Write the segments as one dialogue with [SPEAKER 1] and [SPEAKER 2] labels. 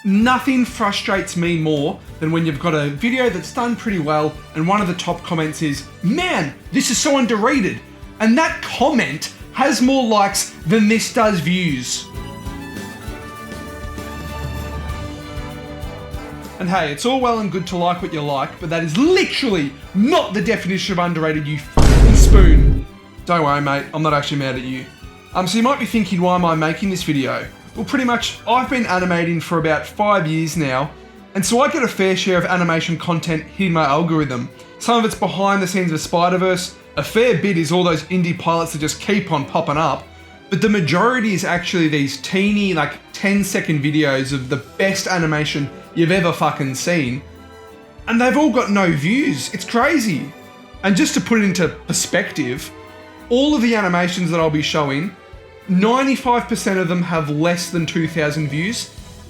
[SPEAKER 1] Nothing frustrates me more than when you've got a video that's done pretty well and one of the top comments is, "Man, this is so underrated." And that comment has more likes than this does views. And hey, it's all well and good to like what you like, but that is literally not the definition of underrated, you f***ing spoon. Don't worry, mate, I'm not actually mad at you. So you might be thinking, why am I making this video? Well, pretty much, I've been animating for about 5 years now, and so I get a fair share of animation content hitting my algorithm. Some of it's behind the scenes of Spider-Verse, a fair bit is all those indie pilots that just keep on popping up, but the majority is actually these teeny, like 10-second videos of the best animation you've ever fucking seen, and they've all got no views. It's crazy. And just to put it into perspective, all of the animations that I'll be showing, 95% of them have less than 2,000 views,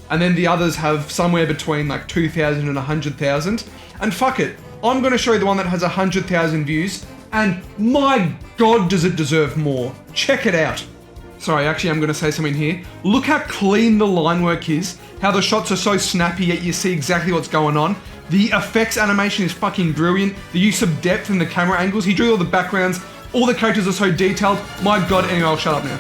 [SPEAKER 1] and then the others have somewhere between like 2,000 and 100,000. And fuck it, I'm going to show you the one that has 100,000 views, and my god does it deserve more. Check it out. Sorry, actually I'm going to say something here. Look how clean the line work is, how the shots are so snappy yet you see exactly what's going on. The effects animation is fucking brilliant. The use of depth in the camera angles, he drew all the backgrounds, all the characters are so detailed. My god, anyway, I'll shut up now.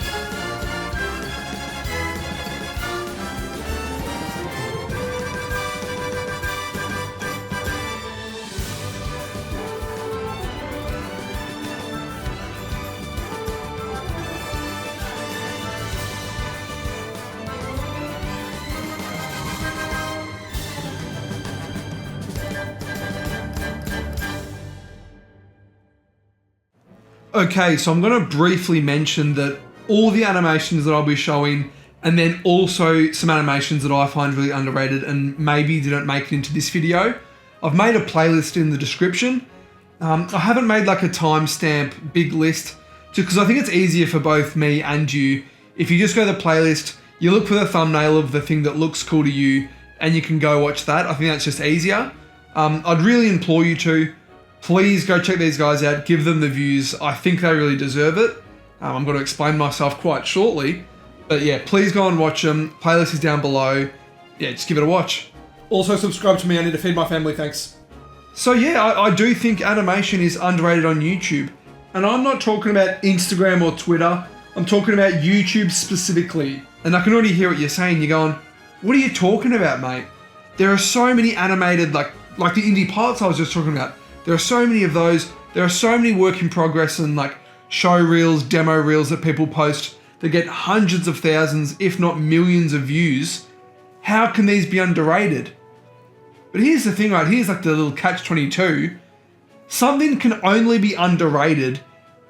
[SPEAKER 1] Okay, so I'm going to briefly mention that all the animations that I'll be showing, and then also some animations that I find really underrated and maybe didn't make it into this video. I've made a playlist in the description. I haven't made like a timestamp big list because I think it's easier for both me and you. If you just go to the playlist, you look for the thumbnail of the thing that looks cool to you and you can go watch that. I think that's just easier. I'd really implore you to. Please go check these guys out, give them the views. I think they really deserve it. I'm going to explain myself quite shortly. But yeah, please go and watch them. Playlist is down below. Yeah, just give it a watch. Also subscribe to me, I need to feed my family, thanks. So yeah, I do think animation is underrated on YouTube. And I'm not talking about Instagram or Twitter. I'm talking about YouTube specifically. And I can already hear what you're saying. You're going, what are you talking about, mate? There are so many animated, like the indie pilots I was just talking about. There are so many of those. There are so many work in progress and like show reels, demo reels that people post that get hundreds of thousands, if not millions of views. How can these be underrated? But here's the thing, right? Here's like the little catch-22. Something can only be underrated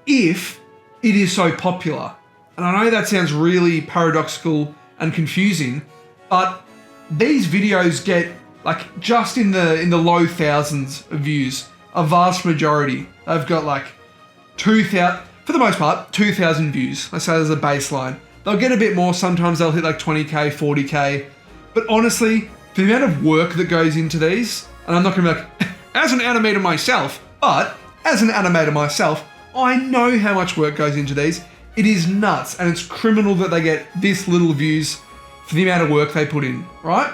[SPEAKER 1] if it is so popular. And I know that sounds really paradoxical and confusing, but these videos get like just in the low thousands of views. A vast majority. They've got like 2,000, for the most part, 2,000 views. Let's say there's a baseline. They'll get a bit more, sometimes they'll hit like 20K, 40K. But honestly, for the amount of work that goes into these, and I'm not gonna be like, as an animator myself, but as an animator myself, I know how much work goes into these. It is nuts, and it's criminal that they get this little views for the amount of work they put in, right?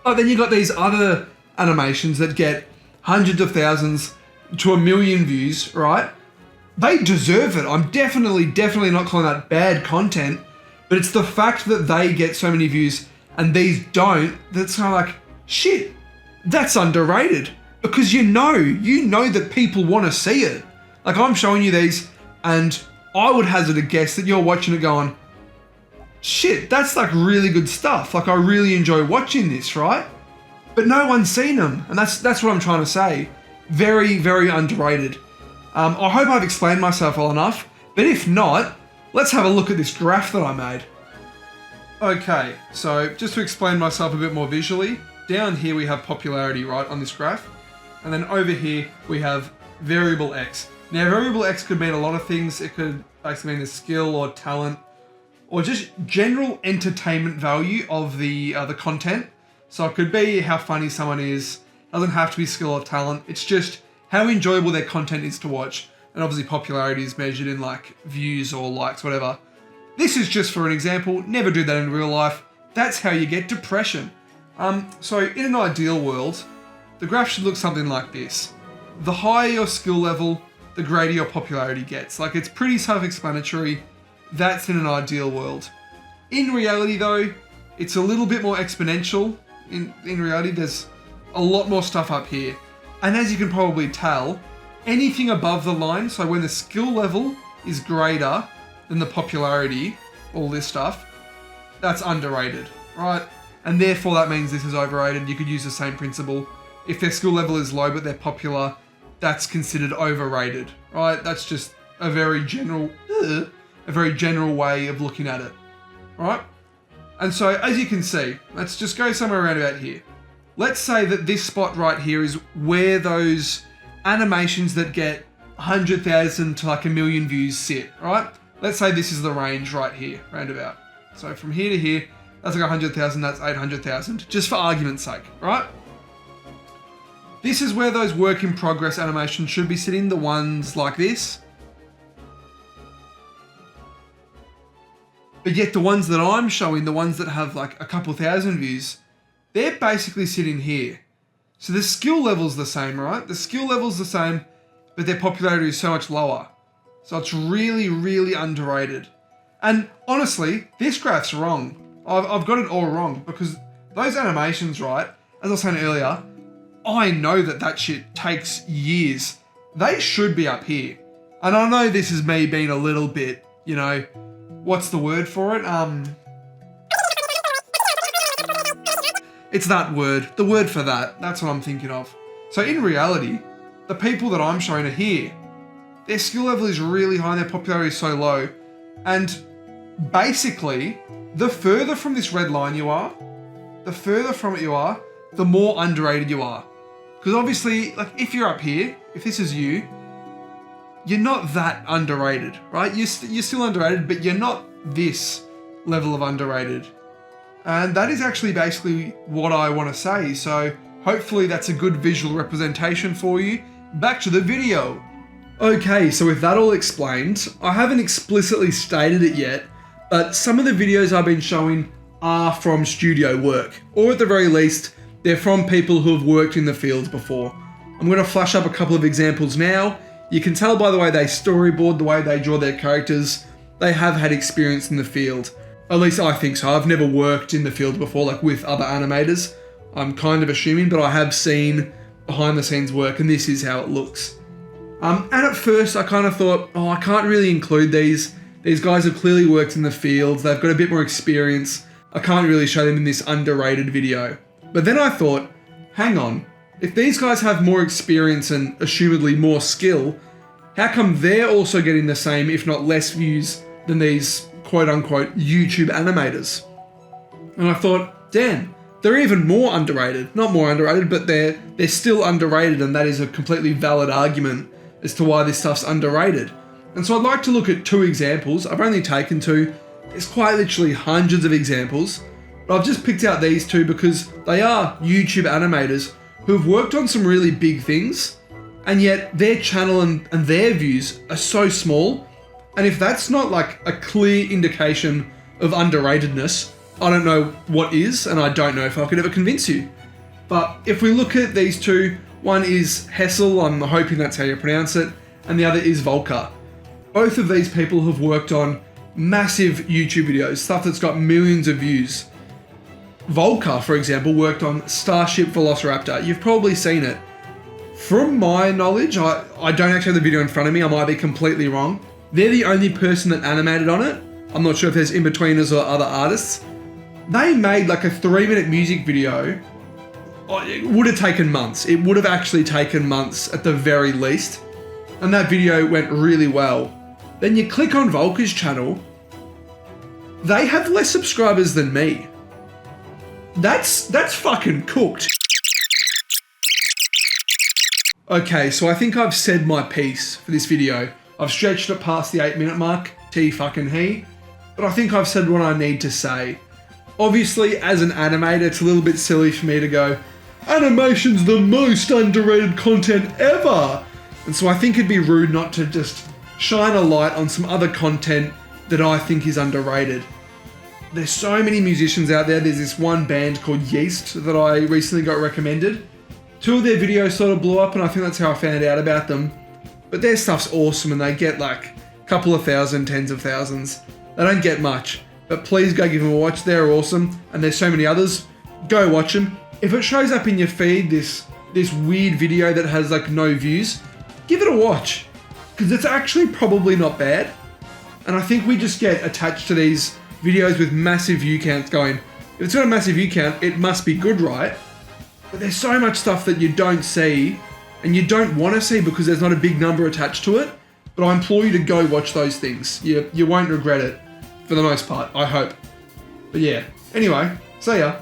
[SPEAKER 1] But then you got these other animations that get hundreds of thousands to 1 million views, right? They deserve it. I'm definitely not calling that bad content, but it's the fact that they get so many views and these don't, that's kind of like, shit, that's underrated. Because you know that people want to see it. Like I'm showing you these and I would hazard a guess that you're watching it going, shit, that's like really good stuff. Like I really enjoy watching this, right? But no one's seen them, and that's what I'm trying to say. Very, very underrated. I hope I've explained myself well enough, but if not, let's have a look at this graph that I made. Okay, so just to explain myself a bit more visually, down here we have popularity, right, on this graph, and then over here we have variable X. Now, variable X could mean a lot of things. It could basically mean the skill or talent, or just general entertainment value of the content. So it could be how funny someone is. It doesn't have to be skill or talent. It's just how enjoyable their content is to watch. And obviously popularity is measured in like views or likes, whatever. This is just for an example. Never do that in real life. That's how you get depression. So in an ideal world, the graph should look something like this. The higher your skill level, the greater your popularity gets. Like, it's pretty self-explanatory. That's in an ideal world. In reality though, it's a little bit more exponential. In reality, there's a lot more stuff up here. And as you can probably tell, anything above the line, so when the skill level is greater than the popularity, all this stuff, that's underrated, right? And therefore that means this is overrated. You could use the same principle. If their skill level is low but they're popular, that's considered overrated, right? That's just a very general way of looking at it, right? And so as you can see, let's just go somewhere around about here. Let's say that this spot right here is where those animations that get 100,000 to like 1 million views sit, right? Let's say this is the range right here, roundabout. So from here to here, that's like 100,000, that's 800,000, just for argument's sake, right? This is where those work in progress animations should be sitting, the ones like this. But yet the ones that I'm showing, the ones that have like a couple thousand views, they're basically sitting here. So the skill level's the same, right? The skill level's the same, but their popularity is so much lower. So it's really, really underrated. And honestly, this graph's wrong. I've got it all wrong because those animations, right, as I was saying earlier, I know that shit takes years. They should be up here. And I know this is me being a little bit, you know, what's the word for it? It's that word, the word for that. That's what I'm thinking of. So in reality, the people that I'm showing are here. Their skill level is really high and their popularity is so low. And basically, the further from this red line you are, the further from it you are, the more underrated you are. Because obviously, like if you're up here, if this is you, you're not that underrated, right? You're still underrated, but you're not this level of underrated. And that is actually basically what I want to say. So hopefully that's a good visual representation for you. Back to the video. Okay, so with that all explained, I haven't explicitly stated it yet, but some of the videos I've been showing are from studio work, or at the very least, they're from people who have worked in the field before. I'm going to flash up a couple of examples now. You can tell by the way they storyboard, the way they draw their characters, they have had experience in the field. At least I think so. I've never worked in the field before, like with other animators. I'm kind of assuming, but I have seen behind the scenes work and this is how it looks. And at first I kind of thought, oh, I can't really include these. These guys have clearly worked in the field. They've got a bit more experience. I can't really show them in this underrated video. But then I thought, hang on, if these guys have more experience and assumedly more skill, how come they're also getting the same, if not less views than these quote unquote YouTube animators? And I thought, damn, they're even more underrated. Not more underrated, but they're still underrated, and that is a completely valid argument as to why this stuff's underrated. And so I'd like to look at two examples. I've only taken two. There's quite literally hundreds of examples, but I've just picked out these two because they are YouTube animators who have worked on some really big things, and yet their channel and their views are so small. And if that's not like a clear indication of underratedness, I don't know what is, and I don't know if I could ever convince you. But if we look at these two, one is Hessel, I'm hoping that's how you pronounce it, and the other is Volker. Both of these people have worked on massive YouTube videos, stuff that's got millions of views. Volker, for example, worked on Starship Velociraptor. You've probably seen it. From my knowledge, I don't actually have the video in front of me, I might be completely wrong. They're the only person that animated on it. I'm not sure if there's in-betweeners or other artists. They made like a 3-minute music video. It would have taken months. It would have actually taken months at the very least. And that video went really well. Then you click on Volker's channel. They have less subscribers than me. That's fucking cooked. Okay, so I think I've said my piece for this video. I've stretched it past the 8-minute mark, T fucking he. But I think I've said what I need to say. Obviously, as an animator, it's a little bit silly for me to go, animation's the most underrated content ever. And so I think it'd be rude not to just shine a light on some other content that I think is underrated. there's so many musicians out there. There's this one band called Yeast that I recently got recommended. 2 of their videos sort of blew up, and I think that's how I found out about them. But their stuff's awesome, and they get like a couple of thousand, tens of thousands. They don't get much, but please go give them a watch. They're awesome, and there's so many others. Go watch them. If it shows up in your feed, this weird video that has like no views, give it a watch, because it's actually probably not bad. And I think we just get attached to these videos with massive view counts going, if it's got a massive view count, it must be good, right? But there's so much stuff that you don't see and you don't want to see because there's not a big number attached to it. But I implore you to go watch those things. You won't regret it for the most part, I hope. But yeah, anyway, see ya.